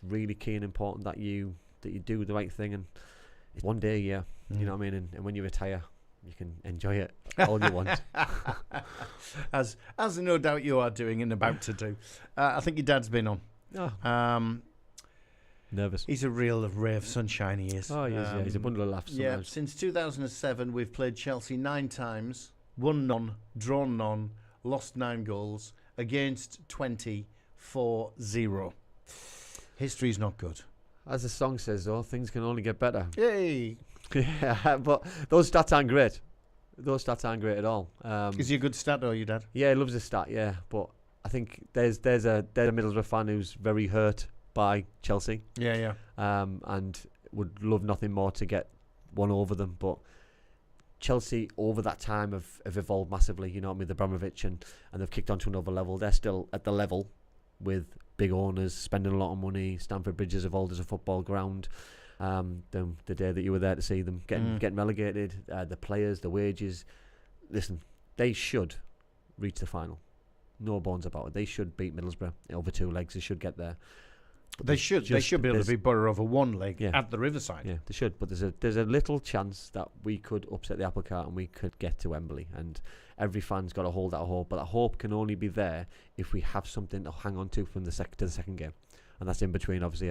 D: really key and important that you do the right thing, and it's one day a year, you know what I mean? And when you retire, you can enjoy it all you want.
C: As no doubt you are doing and about to do. I think your dad's been on.
D: Oh. Nervous.
C: He's a real ray of sunshine, he is.
D: Oh, he is, yeah. He's a bundle of laughs sometimes.
C: Yeah, since 2007, we've played Chelsea 9 times, won none, drawn none, lost 9 goals, against 20, 4-0. History's not good.
D: As the song says, though, things can only get better.
C: Yay!
D: Yeah, but those stats aren't great. Those stats aren't great at all.
C: Is he a good stat, or your dad?
D: Yeah, he loves his stat. Yeah, but I think there's a Middlesbrough fan who's very hurt by Chelsea.
C: Yeah.
D: And would love nothing more to get one over them. But Chelsea over that time have evolved massively. You know what I mean? The Abramovich and they've kicked on to another level. They're still at the level with big owners spending a lot of money. Stamford Bridge is evolved as a football ground. The day that you were there to see them getting relegated, the players, the wages. Listen, they should reach the final. No bones about it. They should beat Middlesbrough over 2 legs. They should get there. They should be able to beat
C: Boro over 1 leg at the Riverside.
D: Yeah, they should. But there's a little chance that we could upset the apple cart and we could get to Wembley. And every fan's got to hold that hope. But that hope can only be there if we have something to hang on to from the second game, and that's in between obviously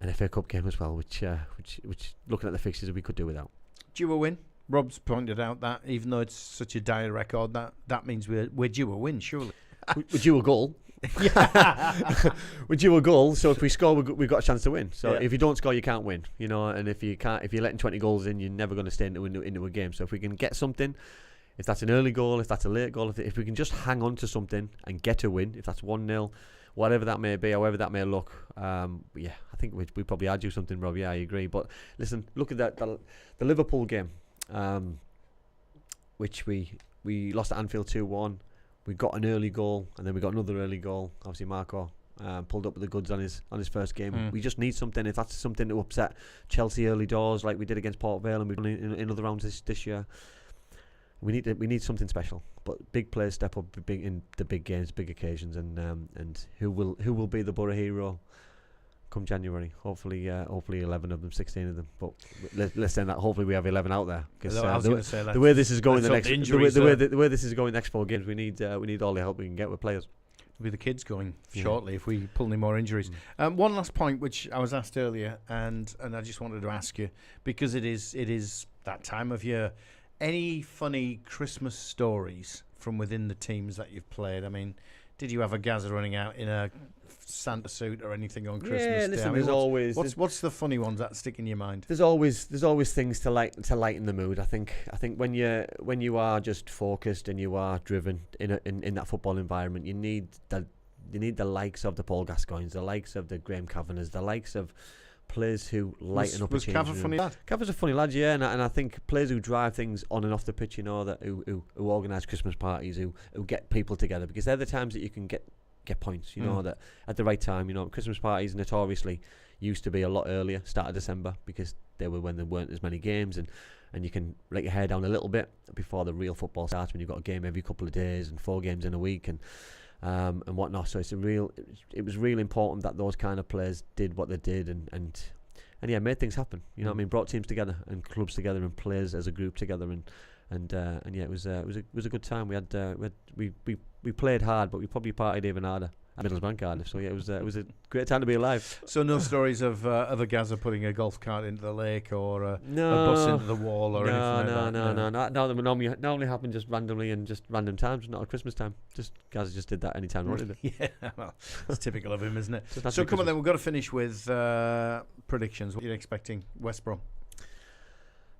D: an FA Cup game as well, which looking at the fixtures we could do without.
C: Due a win. Rob's pointed out that even though it's such a dire record, that means we're due a win, surely.
D: We're due a goal. We're due a goal, so if we score, we've got a chance to win. So if you don't score, you can't win. You know, and if you're letting 20 goals in, you're never going to stay into a game. So if we can get something, if that's an early goal, if that's a late goal, if we can just hang on to something and get a win, if that's 1-0, whatever that may be, however that may look, I think we probably are due something, Rob. Yeah, I agree. But listen, look at the Liverpool game, which we lost at Anfield 2-1. We got an early goal, and then we got another early goal. Obviously, Marco pulled up with the goods on his first game. We just need something. If that's something to upset Chelsea early doors, like we did against Port Vale, and we've done in other rounds this year, we need something special. But big players step up in the big games, big occasions, and who will be the Boro hero come January? Hopefully 11 of them, 16 of them. But let's say that hopefully we have 11 out there, because the way this is going the way this is going next 4 games, we need all the help we can get with players.
C: It'll be the kids going shortly if we pull any more injuries. One last point, which I was asked earlier, and I just wanted to ask you, because it is that time of year. Any funny Christmas stories from within the teams that you've played? I mean, did you have a Gazza running out in a Santa suit or anything on Christmas Day?
D: Listen, there's always
C: what's the funny ones that stick in your mind?
D: There's always things to lighten the mood. I think when you are just focused and you are driven in that football environment, you need the likes of the Paul Gascoignes, the likes of the Graham Kavanaghs, the likes of players who lighten up a change. Was Cav a funny lad? Cav was a funny lad, yeah, and I think players who drive things on and off the pitch, you know, that who organise Christmas parties, who get people together, because they're the times that you can get points, you know, that at the right time. You know, Christmas parties notoriously used to be a lot earlier, start of December, because they were when there weren't as many games, and you can let your hair down a little bit before the real football starts, when you've got a game every couple of days and 4 games in a week and whatnot. So it was really important that those kind of players did what they did and made things happen. You know what I mean? Brought teams together and clubs together and players as a group together, and it was a good time. We played hard, but we probably partied even harder at Middlesbrough and Cardiff. So yeah, it was a great time to be alive.
C: So no stories of a Gazza putting a golf cart into the lake or a bus into the wall or anything like that?
D: No, that would normally happen just randomly and just random times, not at Christmas time. Just Gazza just did that any time he wanted it.
C: Yeah, well, it's typical of him, isn't it? So come on then, we've got to finish with predictions. What are you expecting, West Brom?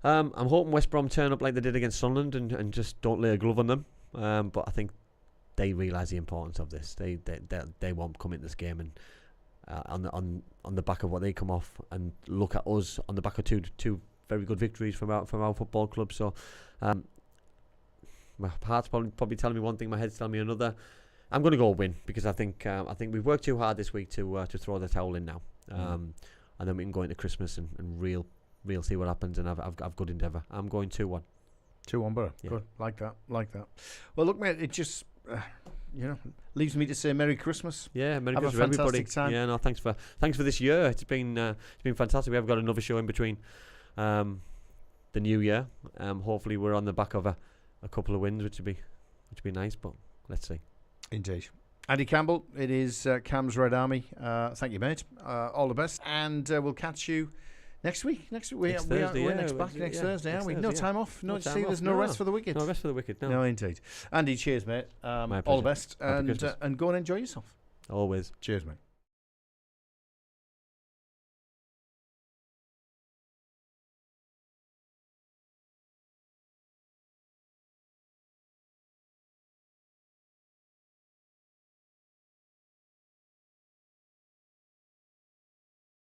D: I'm hoping West Brom turn up like they did against Sunderland and just don't lay a glove on them. But I think they realise the importance of this. They won't come into this game and on the back of what they come off and look at us on the back of two very good victories from our football club. So my heart's probably telling me one thing, my head's telling me another. I'm going to go win, because I think we've worked too hard this week to throw the towel in now, and then we can go into Christmas and real see what happens and have good endeavour. I'm going 2-1.
C: 2-1 Boro. Yeah. Good. Like that. Well, look, mate, it just leaves me to say Merry Christmas.
D: Yeah, Merry
C: Christmas,
D: everybody.
C: Time.
D: Yeah, no, thanks for this year. It's been fantastic. We have got another show in between the new year. Hopefully we're on the back of a couple of wins, which would be nice, but let's see.
C: Indeed. Andy Campbell, it is Cam's Red Army. Thank you, mate. All the best, and we'll catch you next week. Next Thursday, we're next Thursday, aren't we? No time off. There's no rest for the wicked.
D: No rest for the wicked. No,
C: indeed. Andy, cheers, mate. All the best, and go and enjoy yourself.
D: Always.
C: Cheers, mate.